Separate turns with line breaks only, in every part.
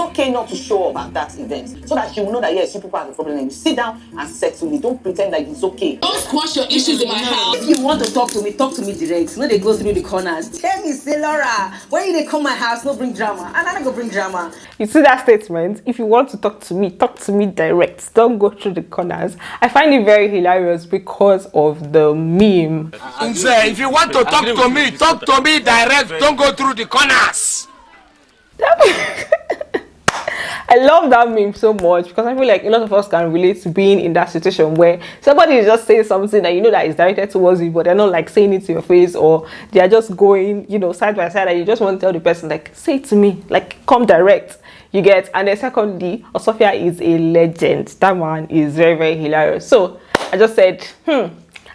okay not to show up at that event so that she will know that yes, you people have a problem. And you sit down and settle it. Don't pretend like it's okay.
Don't squash your issues in my house.
If you want to talk to me direct. No, they go through the corners. Tell me, say Laura, when they come my house, no bring drama. And I don't go bring drama.
You see that statement? If you want to talk to me direct. Don't go through the corners. I find it very hilarious because of the meme.
If you want to talk to me direct. Don't go through the corners.
I love that meme so much because I feel like a lot of us can relate to being in that situation where somebody is just saying something that you know that is directed towards you, but they're not like saying it to your face, or they're just going, you know, side by side, and you just want to tell the person like, say it to me, like come direct. You get. And then secondly, Osofia is a legend. That man is very, very hilarious. So I just said,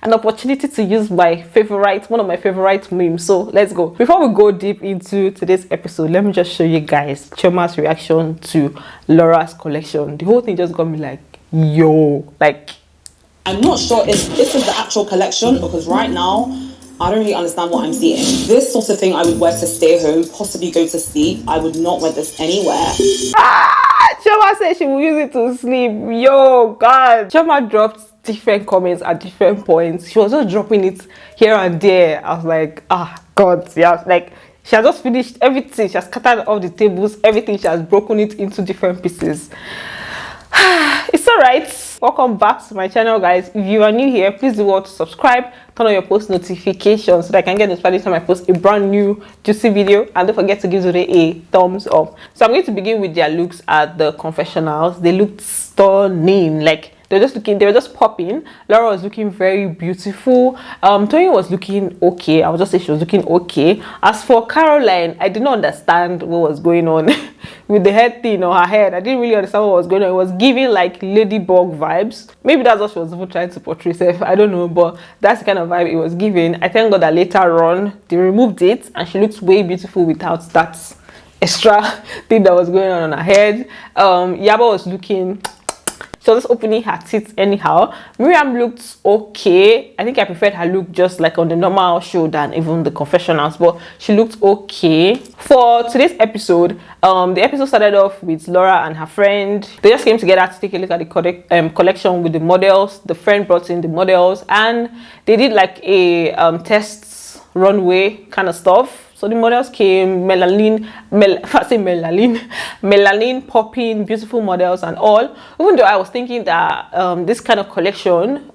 an opportunity to use one of my favorite memes. So let's go. Before we go deep into today's episode, let me just show you guys Chioma's reaction to Laura's collection. The whole thing just got me like, yo, like,
I'm not sure if this is the actual collection, because right now I don't really understand what I'm seeing. This sort of thing I would wear to stay home, possibly go to sleep. I would not wear this anywhere.
Chioma said she will use it to sleep. Yo, God. Chioma dropped different comments at different points. She was just dropping it here and there. I was like, God, yeah, like she has just finished everything. She has scattered all the tables, everything. She has broken it into different pieces. It's all right. Welcome back to my channel, guys. If you are new here, please do want to subscribe, turn on your post notifications so that I can get notified each time I post a brand new juicy video, and don't forget to give it a thumbs up. So I'm going to begin with their looks at the confessionals. They looked stunning. Like, they were just popping. Laura was looking very beautiful. Toyin was looking okay. I would just say she was looking okay. As for Caroline, I did not understand what was going on with the head thing on her head. I didn't really understand what was going on. It was giving like ladybug vibes. Maybe that's what she was even trying to portray herself. I don't know, but that's the kind of vibe it was giving. I thank God that later on they removed it and she looked way beautiful without that extra thing that was going on her head. Yaba was looking, she was just opening her teeth anyhow. Miriam looked okay. I think I preferred her look just like on the normal show than even the confessionals, but she looked okay. For today's episode, the episode started off with Laura and her friend. They just came together to take a look at the collection with the models. The friend brought in the models and they did like a test runway kind of stuff. So the models came, melanin popping, beautiful models and all. Even though I was thinking that this kind of collection,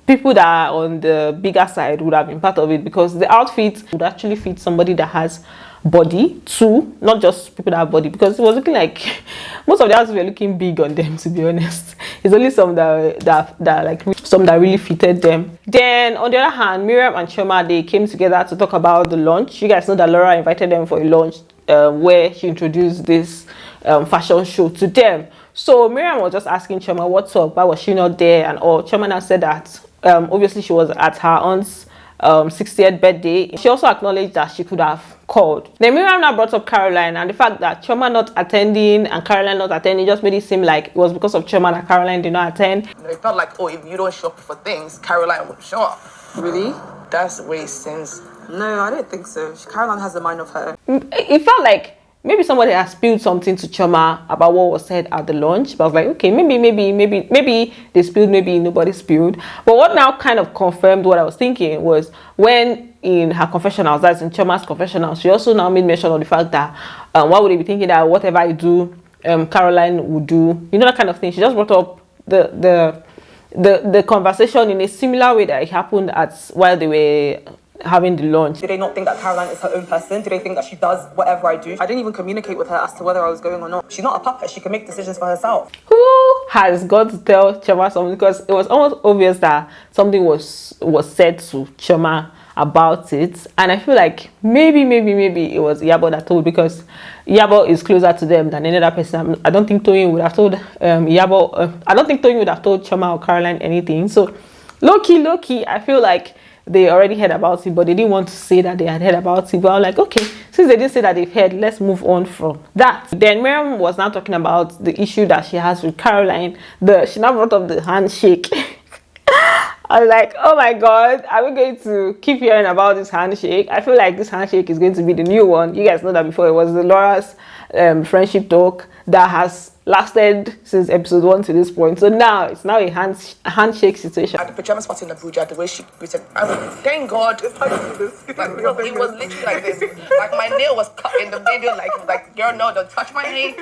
people that are on the bigger side would have been part of it, because the outfit would actually fit somebody that has body too, not just people that have body, because it was looking like most of the outfits were looking big on them, to be honest. It's only some that like some that really fitted them. Then on the other hand, Miriam and Chioma, they came together to talk about the launch. You guys know that Laura invited them for a launch where she introduced this fashion show to them. So Miriam was just asking Chioma what's up, why was she not there and all. Chioma now said that obviously she was at her aunt's 60th birthday. She also acknowledged that she could have called. Then Miriam now brought up Caroline, and the fact that Chioma not attending and Caroline not attending just made it seem like it was because of Chioma that Caroline did not attend.
It felt like, oh, if you don't show up for things, Caroline would show up.
Really?
That's the way it seems.
No, I don't think so. Caroline has a mind of her.
It felt like maybe somebody has spilled something to Chioma about what was said at the launch. But I was like, okay, maybe they spilled, maybe nobody spilled. But what now kind of confirmed what I was thinking was when in her confessionals, that's in Chioma's confessionals, she also now made mention of the fact that why would they be thinking that whatever I do, Caroline would do, you know, that kind of thing. She just brought up the conversation in a similar way that it happened while they were having the launch.
Do they not think that Caroline is her own person? Do they think that she does whatever I do? I didn't even communicate with her as to whether I was going or not. She's not a puppet. She can make decisions for herself.
Who has got to tell Chioma something? Because it was almost obvious that something was said to Chioma about it, and I feel like maybe it was Yabo that told, because Yabo is closer to them than any other person. I don't think Toyin would have told Yabo. I don't think Toyin would have told Chioma or Caroline anything. So low key, I feel like they already heard about it, but they didn't want to say that they had heard about it. But I was like, okay, since they didn't say that they've heard, let's move on from that. Then Miriam was now talking about the issue that she has with Caroline. She now brought up the handshake. I was like, oh my God, are we going to keep hearing about this handshake? I feel like this handshake is going to be the new one. You guys know that before it was the Laura's friendship talk. that has lasted since episode 1 to this point. So now it's now a handshake situation.
At the pajamas party in Abuja, the way she greeted, I mean, thank God. It was literally like this. Like my nail was cut in the video. Like girl, no, don't touch my nail.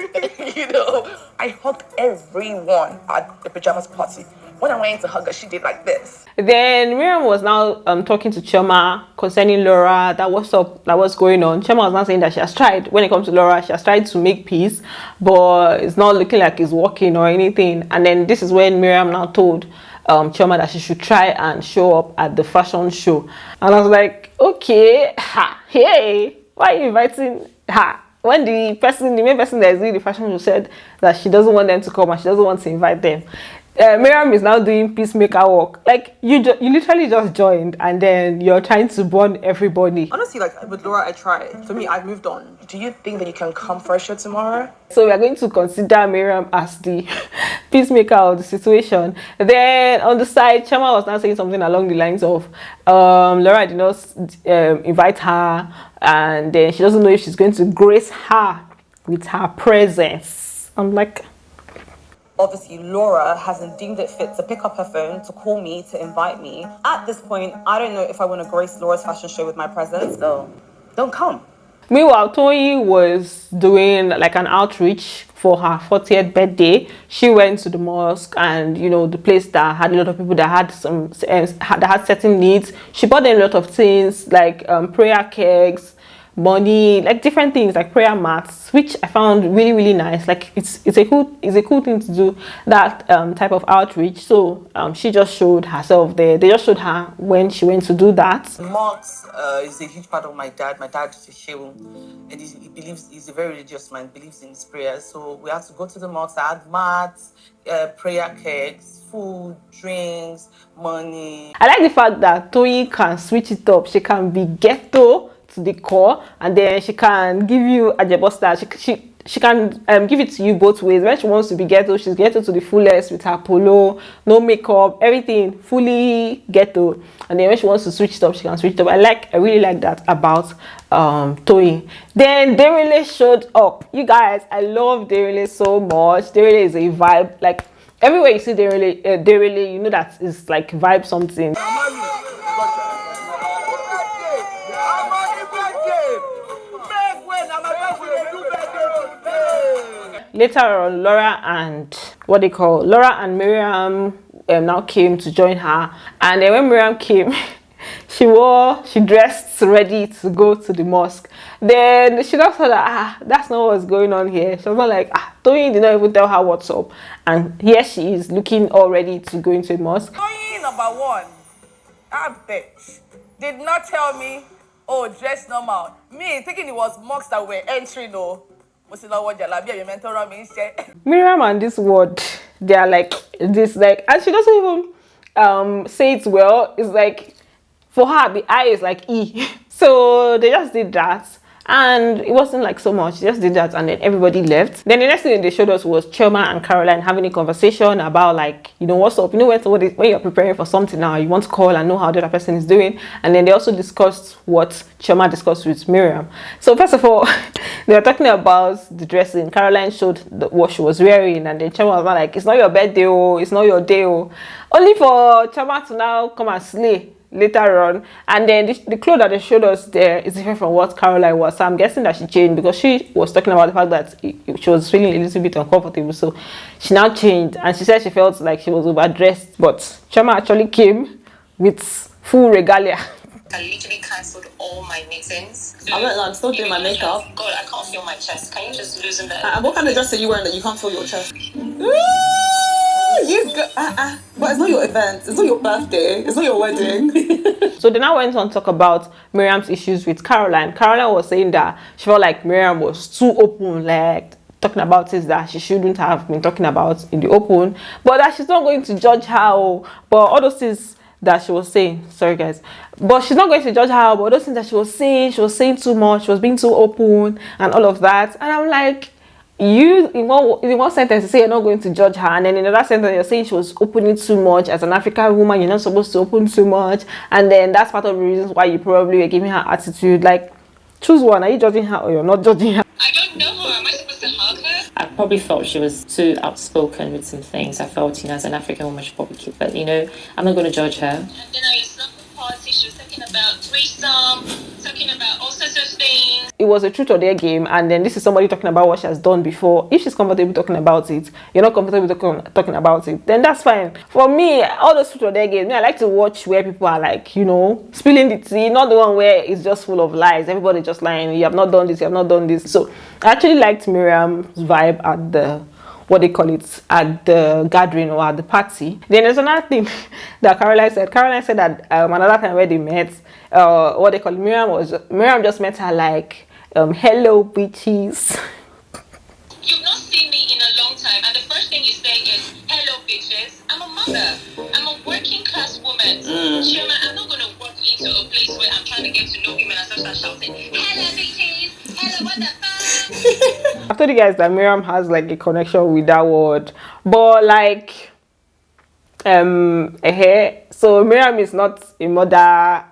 You know, I hugged everyone at the pajamas party. When I went to hug her, she did like this.
Then Miriam was now talking to Chioma concerning Laura, that what's up, that what's going on. Chioma was now saying that she has tried, when it comes to Laura, she has tried to make peace, but it's not looking like it's working or anything. And then this is when Miriam now told Chioma that she should try and show up at the fashion show. And I was like, okay, hey, why are you inviting her? When the main person that is doing the fashion show said that she doesn't want them to come and she doesn't want to invite them. Miriam is now doing Peacemaker work. Like you literally just joined and then you're trying to bond everybody.
Honestly, like with Laura, I tried. For me, I've moved on. Do you think that you can come for a show tomorrow?
So we are going to consider Miriam as the peacemaker of the situation. Then on the side, Chioma was now saying something along the lines of Laura did not invite her, and then she doesn't know if she's going to grace her with her presence. I'm like,
obviously Laura hasn't deemed it fit to pick up her phone, to call me, to invite me. At this point, I don't know if I want to grace Laura's fashion show with my presence, so don't come.
Meanwhile, Toyin was doing like an outreach for her 40th birthday. She went to the mosque and, you know, the place that had a lot of people that had that had certain needs. She bought them a lot of things like prayer kegs, money, like different things like prayer mats, which I found really, really nice. Like it's a cool thing to do, that type of outreach. So she just showed herself there. They just showed her when she went to do that.
Mosque is a huge part of my dad. My dad is a sheikh, and he's a very religious man, believes in his prayers. So we have to go to the mosque. I had mats, prayer kegs, food, drinks, money.
I like the fact that Toyin can switch it up. She can be ghetto to the core, and then she can give you a jebosta. She can give it to you both ways. When she wants to be ghetto, she's ghetto to the fullest with her polo, no makeup, everything fully ghetto. And then when she wants to switch it up, she can switch it up. I really like that about Toyin. Then Derele showed up. You guys, I love Derele so much. Derele is a vibe. Like everywhere you see Derele, you know that it's like vibe something. Later on, Laura and Miriam now came to join her, and then when Miriam came, she dressed ready to go to the mosque. Then she just saw that that's not what's going on here. She was not like, Toyin did not even tell her what's up, and here she is looking all ready to go into the mosque.
Toyin number one, I bitch did not tell me, oh, dress normal. Me thinking it was mosques that were entering, no.
Miriam and this word, they are like this, like, and she doesn't even say it well. It's like for her the I is like E. So they just did that, and it wasn't like so much. They just did that, and then everybody left. Then the next thing they showed us was Chioma and Caroline having a conversation about, like, you know, what's up. You know, when you're preparing for something now, you want to call and know how the other person is doing. And then they also discussed what Chioma discussed with Miriam. So first of all, they were talking about the dressing. Caroline showed what she was wearing, and then Chioma was like, it's not your birthday, oh, it's not your day, oh. Only for Chioma to now come and slay later on. And then the clothes that they showed us there is different from what Caroline was. So I'm guessing that she changed, because she was talking about the fact that she was feeling a little bit uncomfortable. So she now changed, and she said she felt like she was overdressed. But Chioma actually came with full regalia.
I literally cancelled all my meetings.
I'm still doing my makeup.
God, I can't feel my chest. Can you just loosen that?
What kind of dress are you wearing that you can't feel your chest? But it's not your event. It's not your birthday. It's not your wedding.
So they now went on to talk about Miriam's issues with Caroline. Caroline was saying that she felt like Miriam was too open, like talking about things that she shouldn't have been talking about in the open, but that she's not going to judge her. But all those things that she was saying, sorry guys, but she's not going to judge her, but those things that she was saying too much, she was being too open and all of that. And I'm like, you in one sentence you say you're not going to judge her, and then in another sentence you're saying she was opening too much. As an African woman, you're not supposed to open too much, and then that's part of the reasons why you probably were giving her attitude. Like, choose one. Are you judging her or you're not judging her?
I don't know her. Am I supposed to hug her?
I
probably felt she was too outspoken with some things. I felt, as an African woman, she probably keep, but I'm not going to judge her.
And then I saw the party, she was talking about threesome, talking about all sorts of things.
It was a truth or dare game, and then this is somebody talking about what she has done before. If she's comfortable talking about it, you're not comfortable talking about it, then that's fine. For me, all those truth or dare games, I like to watch where people are like, spilling the tea, not the one where it's just full of lies. Everybody just lying. You have not done this, you have not done this. So I actually liked Miriam's vibe at the at the gathering or at the party. Then there's another thing that Caroline said. Caroline said that another time where they met, Miriam just met her like, hello bitches.
You've not seen me in a long time, and the first thing you say is, hello bitches. I'm a mother. I'm a working class woman. Chioma, I'm not gonna walk into a place where I'm trying to get to know women and start shouting, hello bitches, hello what the fuck.
I've told you guys that Miriam has like a connection with that word, but like so Miriam is not a mother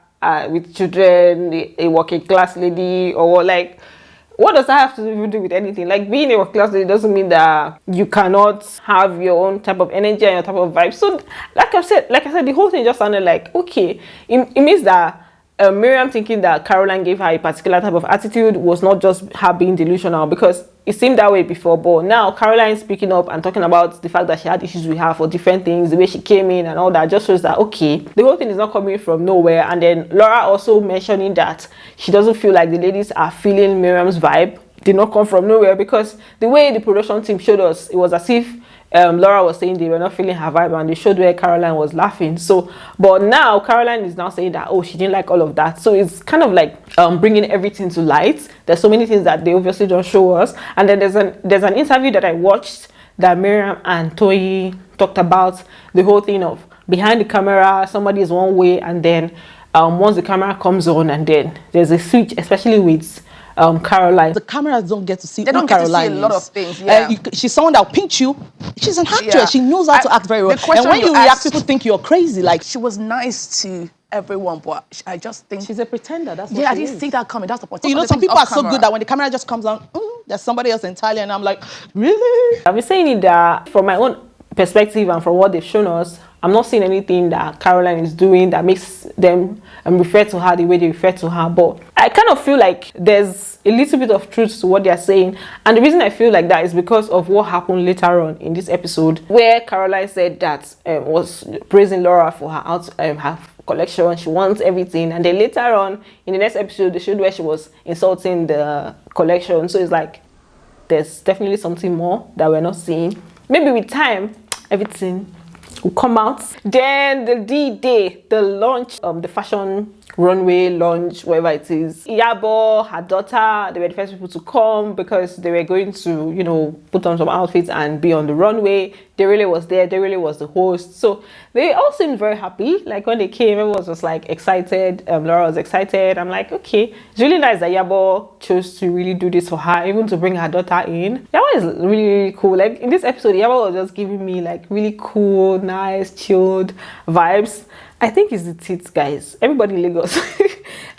with children, a working class lady, or like, what does that have to do with anything? Like, being a working class lady doesn't mean that you cannot have your own type of energy and your type of vibe. So like I said, the whole thing just sounded like, okay, it means that Miriam thinking that Caroline gave her a particular type of attitude was not just her being delusional, because it seemed that way before, but now Caroline speaking up and talking about the fact that she had issues with her for different things, the way she came in and all that, just shows that, okay, the whole thing is not coming from nowhere. And then Laura also mentioning that she doesn't feel like the ladies are feeling Miriam's vibe did not come from nowhere, because the way the production team showed us, it was as if Laura was saying they were not feeling her vibe, and they showed where Caroline was laughing. So, but now Caroline is now saying that, oh, she didn't like all of that. So it's kind of like bringing everything to light. There's so many things that they obviously don't show us. And then there's an interview that I watched that Miriam and Toyin talked about the whole thing of behind the camera, somebody is one way, and then once the camera comes on, and then there's a switch, especially with Caroline.
The cameras don't get to see.
They don't get to see a lot of things. Yeah,
she's someone that will pinch you. She's an actress.
Yeah.
She knows how to act very well. And when you react, people think you're crazy. Like,
she was nice to everyone, but I just think
She's a pretender. That's what
I
she
didn't
is.
see that coming. That's the point.
some people are so good that when the camera just comes on, there's somebody else entirely, and I'm like, really?
I've been saying it that from my own perspective and from what they've shown us, I'm not seeing anything that Caroline is doing that makes them refer to her the way they refer to her. But I kind of feel like there's a little bit of truth to what they're saying. And the reason I feel like that is because of what happened later on in this episode, where Caroline said that was praising Laura for her collection. She wants everything. And then later on in the next episode, they showed where she was insulting the collection. So it's like there's definitely something more that we're not seeing. Maybe with time, everything will come out. Then the D-Day, the launch, the fashion runway launch, whatever it is. Iyabo, her daughter, they were the first people to come because they were going to, put on some outfits and be on the runway. They really was there. They really was the host. So they all seemed very happy. Like when they came, everyone was just like excited. Laura was excited. I'm like, okay, it's really nice that Iyabo chose to really do this for her, even to bring her daughter in. Iyabo is really, really cool. Like in this episode, Iyabo was just giving me like really cool, nice, chilled vibes. I think it's the teeth, guys. Everybody in Lagos.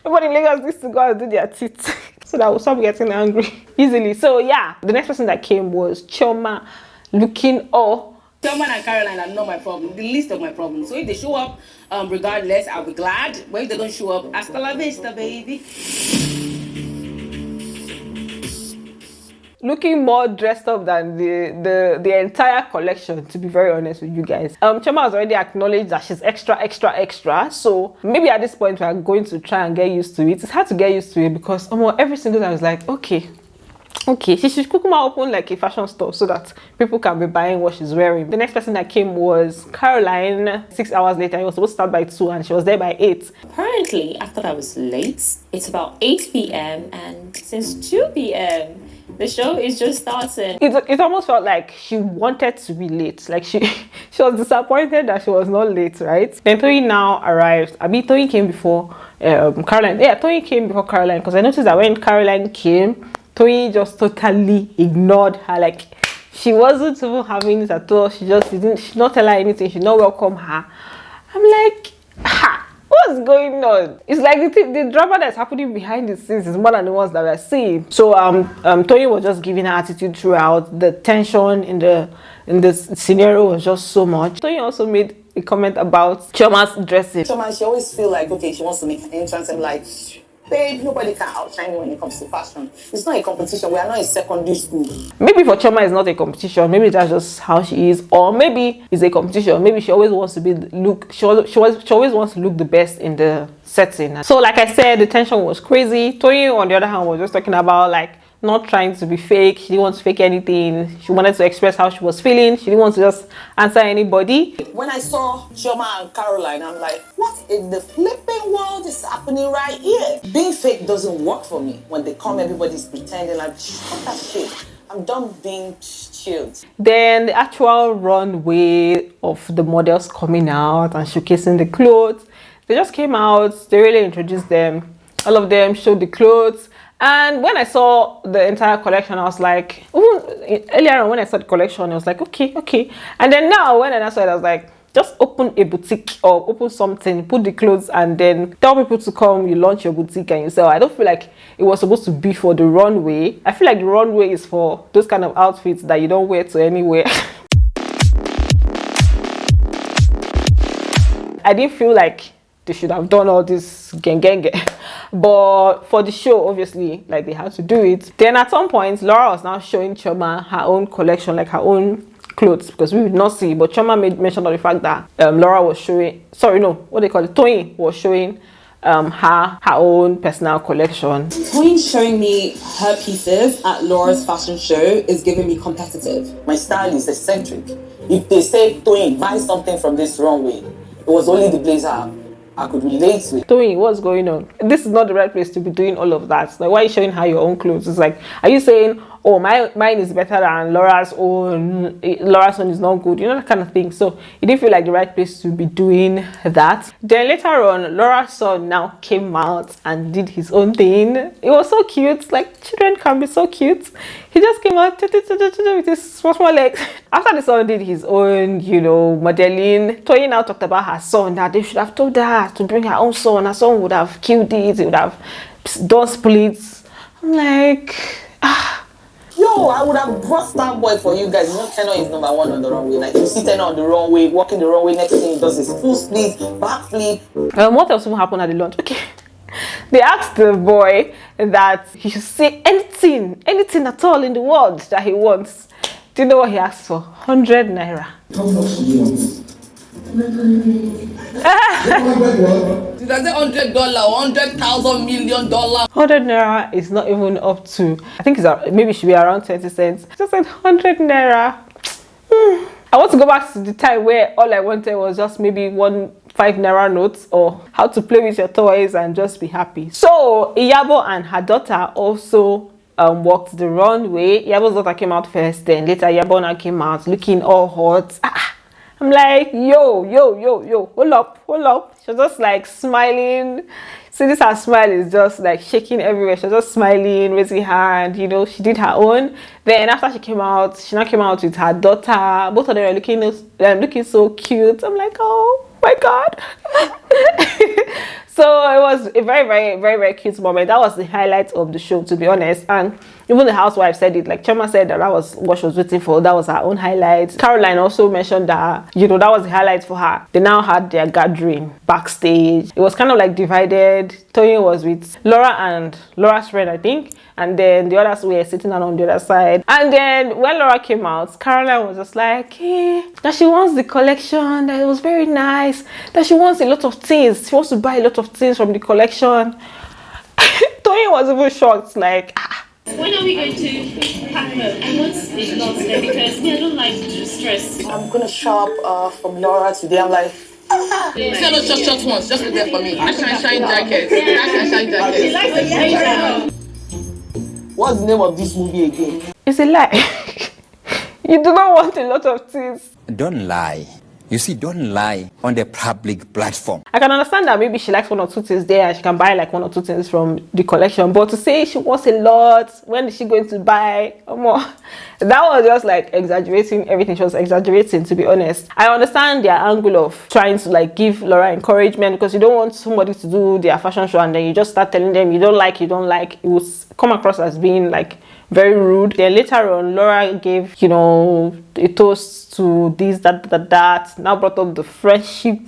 Everybody in Lagos needs to go and do their teeth so that we'll stop getting angry easily. So yeah, the next person that came was Chioma, looking all.
Gemma and Caroline are not my problem, the least of my problems. So if they show up, regardless, I'll be glad. But if they don't show up, hasta la vista, baby.
Looking more dressed up than the entire collection, to be very honest with you guys. Chioma has already acknowledged that she's extra. So maybe at this point we are going to try and get used to it. It's hard to get used to it because every single time I was like, okay, she should open like a fashion store so that people can be buying what she's wearing. The next person that came was Caroline. 6 hours later, it was supposed to start by 2 and she was there by 8.
Apparently, I thought I was late. It's about 8 p.m. and since 2 p.m. the show is just starting.
It almost felt like she wanted to be late. Like she was disappointed that she was not late, right? Then Toyin now arrived. Toyin came before Caroline. Yeah, Toyin came before Caroline because I noticed that when Caroline came, Toyin just totally ignored her. Like she wasn't even having it at all. She not tell her anything. She not welcome her. I'm like, what what's going on? It's like the drama that's happening behind the scenes is more than the ones that we're seeing. So Toyin was just giving her attitude throughout. The tension in this scenario was just so much. Toyin also made a comment about Chioma's dressing.
Chioma, she always feel like, okay, she wants to make an entrance and like, babe, nobody can outshine you when it comes to fashion. It's not a competition. We are not in secondary school.
Maybe for Chioma it's not a competition. Maybe that's just how she is, or maybe it's a competition. Maybe she always wants to she always wants to look the best in the setting. So like I said, the tension was crazy. Toyin on the other hand was just talking about like not trying to be fake. She didn't want to fake anything. She wanted to express how she was feeling. She didn't want to just answer anybody.
When I saw Gemma and Caroline, I'm like, what in the flipping world is happening right here? Being fake doesn't work for me. When they come, everybody's pretending like, fuck that shit. I'm done being chilled.
Then the actual runway of the models coming out and showcasing the clothes. They just came out. They really introduced them. All of them showed the clothes. And when I saw the entire collection, I was like, earlier on when I saw the collection, I was like, okay. And then now when I saw it, I was like, just open a boutique or open something, put the clothes and then tell people to come, you launch your boutique and you sell. I don't feel like it was supposed to be for the runway. I feel like the runway is for those kind of outfits that you don't wear to anywhere. I didn't feel like they should have done all this gang. But for the show, obviously, like they had to do it. Then at some point, Laura was now showing Chioma her own collection, like her own clothes, because we would not see. But Chioma made mention of the fact that Laura was showing, Toyin was showing her own personal collection.
Toyin showing me her pieces at Laura's fashion show is giving me competitive.
My style is eccentric. If they say, Toyin, buy something from this runway, it was only the blazer I could relate with.
Toyin, what's going on? This is not the right place to be doing all of that. Like, why are you showing her your own clothes? It's like, are you saying, oh, mine is better than Laura's own? Laura's own is not good, you know, that kind of thing. So it didn't feel like the right place to be doing that. Then later on, Laura's son now came out and did his own thing. It was so cute. Like, children can be so cute. He just came out with his small legs. After the son did his own, modeling, Toyin now talked about her son, that they should have told her to bring her own son. Her son would have killed it. He would have done splits. I'm like,
Yo, I would have brought that boy for you guys. Tenor is number one on the runway. Like, you see Tenor on the runway, walking the runway, next thing he does his full split, back flip.
What else will happen at the launch? Okay. They asked the boy that he should say anything at all in the world that he wants. Do you know what he asked for? 100 naira.
Did I say $100 or $100,000 million?
100 naira is not even up to, I think maybe it should be around 20 cents. I just said 100 naira. I want to go back to the time where all I wanted was just maybe 1 5 naira notes, or how to play with your toys and just be happy. So Iyabo and her daughter also walked the runway. Iyabo's daughter came out first, then later Iyabo now came out looking all hot. I'm like, yo, hold up. She was just like smiling. See, this her smile is just like shaking everywhere. She was just smiling, raising her hand, she did her own. Then after she now came out with her daughter. Both of them were looking so cute. I'm like, oh my God. So it was a very, very, very, very cute moment. That was the highlight of the show, to be honest. And even the housewife said it. Like, Chioma said that was what she was waiting for. That was her own highlight. Caroline also mentioned that, that was the highlight for her. They now had their gathering backstage. It was kind of like divided. Toyin was with Laura and Laura's friend, I think. And then the others were sitting down on the other side. And then when Laura came out, Caroline was just like, that she wants the collection, that it was very nice, that she wants a lot of things. She wants to buy a lot of things from the collection. Toyin was even shocked, like,
When are we going to pack up? I want it not today because I don't like stress.
I'm going to shop from Laura today. I'm like,
Tell us just once, just be there for me. I shine jacket.
She likes the shine jacket.
what's the name of this movie again?
It's a lie. You do not want a lot of things.
Don't lie. You see, don't lie on the public platform.
I can understand that maybe she likes 1 or 2 things there and she can buy like 1 or 2 things from the collection. But to say she wants a lot, when is she going to buy more? That was just like exaggerating everything. She was exaggerating, to be honest. I understand their angle of trying to like give Laura encouragement, because you don't want somebody to do their fashion show and then you just start telling them you don't like. It would come across as being like very rude. Then later on, Laura gave, you know, a toast to this, that. Now brought up the friendship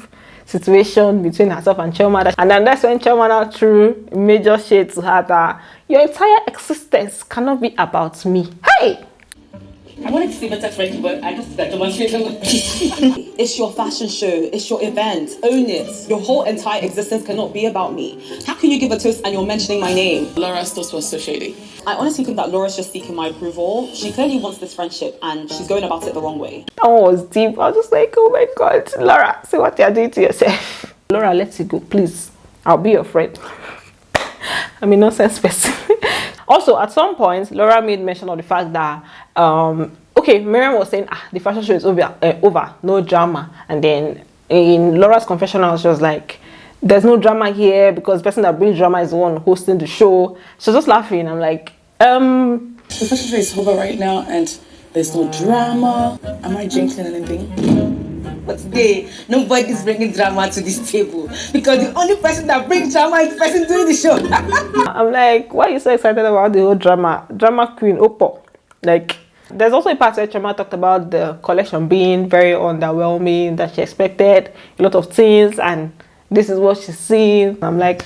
situation between herself and Chioma, and then that's when Chioma now threw major shade to her that your entire existence cannot be about me. Hey!
I wanted to say better friendship, but I just got demonstrated.
It's your fashion show. It's your event. Own it. Your whole entire existence cannot be about me. How can you give a toast and you're mentioning my name?
Laura's toast was so shady.
I honestly think that Laura's just seeking my approval. She clearly wants this friendship and she's going about it the wrong way.
That one was deep. I was just like, oh my God, Laura, see what you're doing to yourself. Laura, let it go, please. I'll be your friend. I'm a nonsense person. Also, at some point, Laura made mention of the fact that, okay, Miriam was saying, the fashion show is over, no drama. And then in Laura's confessional, she was like, there's no drama here because the person that brings drama is the one hosting the show. She was just laughing. I'm like,
the fashion show is over right now and there's no drama. Am I jinxing anything?
But today, nobody's bringing drama to this table because the only person that brings drama is the person doing the show.
I'm like, why are you so excited about the whole drama queen Oppo? Like, there's also a part where Chioma talked about the collection being very underwhelming, that she expected a lot of things and this is what she's seeing. I'm like,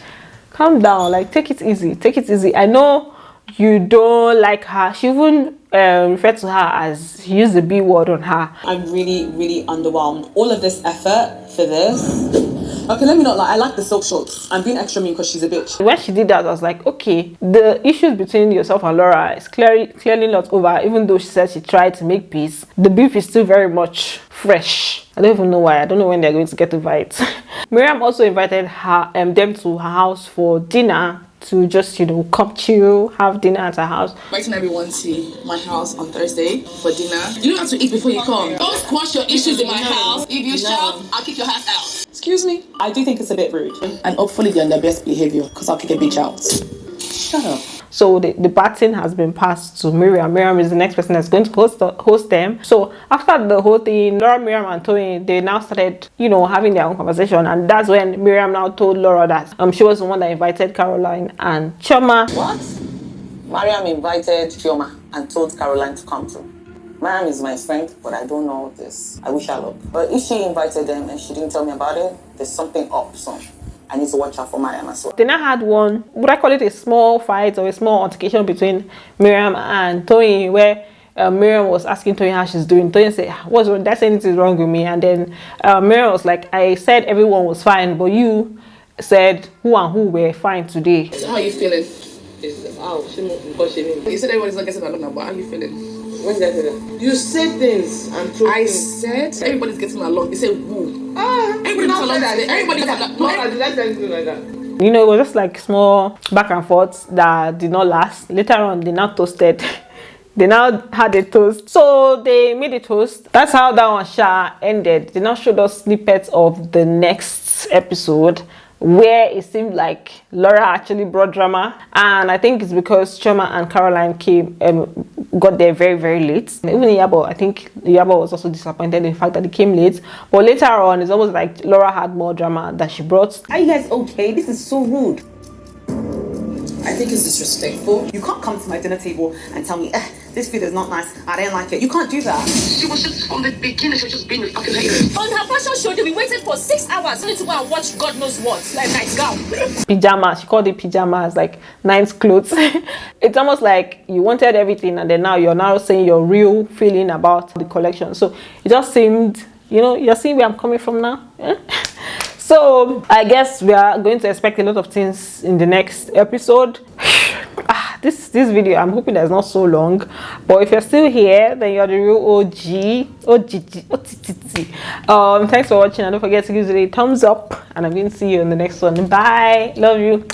calm down, like take it easy. I know you don't like her. She even referred to her as, she used the B word on her.
I'm really underwhelmed. All of this effort for this. Okay, let me not lie. I like the silk shorts. I'm being extra mean because she's a bitch.
When she did that, I was like, okay, the issues between yourself and Laura is clearly not over. Even though she said she tried to make peace, the beef is still very much fresh. I don't even know why. I don't know when they're going to get over it. Miriam also invited them to her house for dinner, to just, you know, come chill, have dinner at her house.
Inviting everyone to my house on Thursday for dinner. You don't have to eat before you come. Don't squash your issues in my house. If you shout, I'll kick your ass out. Excuse me?
I do think it's a bit rude.
And hopefully they're on their best behavior, because I'll kick a bitch out. Shut up.
So the baton has been passed to Miriam. Miriam is the next person that's going to host them. So after the whole thing, Laura, Miriam, and Toyin, they now started, you know, having their own conversation. And that's when Miriam now told Laura that she was the one that invited Caroline and Chioma.
What? Mariam invited Chioma and told Caroline to come too. Mariam is my friend, but I don't know this. I wish her luck. But if she invited them and she didn't tell me about it, there's something up, so I need to watch out for Mariam as well.
They now had one, would I call it a small fight or a small altercation between Miriam and Toyin, where Miriam was asking Toyin how she's doing. Toyin said, what's wrong? That's anything wrong with me. And then Miriam was like, I said everyone was fine, but you said who and who were fine today.
So how are you feeling? You said everybody's not getting along now, but how are you feeling?
When did I say that? You said things and told
I said everybody's getting along. You said who? Everybody
not
along.
that.
Everybody got along. No,
I did not say anything like that.
You know, it was just like small back and forth that did not last. Later on, they now toasted. They now had a toast. So they made a toast. That's how that one ended. They now showed us snippets of the next episode, where it seemed like Laura actually brought drama, and I think it's because Chioma and Caroline got there very late. Even Yabo, I think Yabo was also disappointed in the fact that they came late. But later on, it's almost like Laura had more drama that she brought.
Are you guys okay? This is so rude.
I think it's disrespectful. You can't come to my dinner table and tell me, this food is not nice, I didn't like it. You can't do that.
She was just from the beginning, she was just being a fucking hater.
On her fashion show, we waited for 6 hours only to go and watch God knows what, like night gown.
Pajamas, she called it pajamas, like nice clothes. It's almost like you wanted everything and then now you're now saying your real feeling about the collection. So it just seemed, you know, you're seeing where I'm coming from now. So I guess we are going to expect a lot of things in the next episode. This video, I'm hoping that it's not so long, but if you're still here, then you're the real OG. Thanks for watching, and don't forget to give it a thumbs up, and I'm going to see you in the next one. Bye, love you.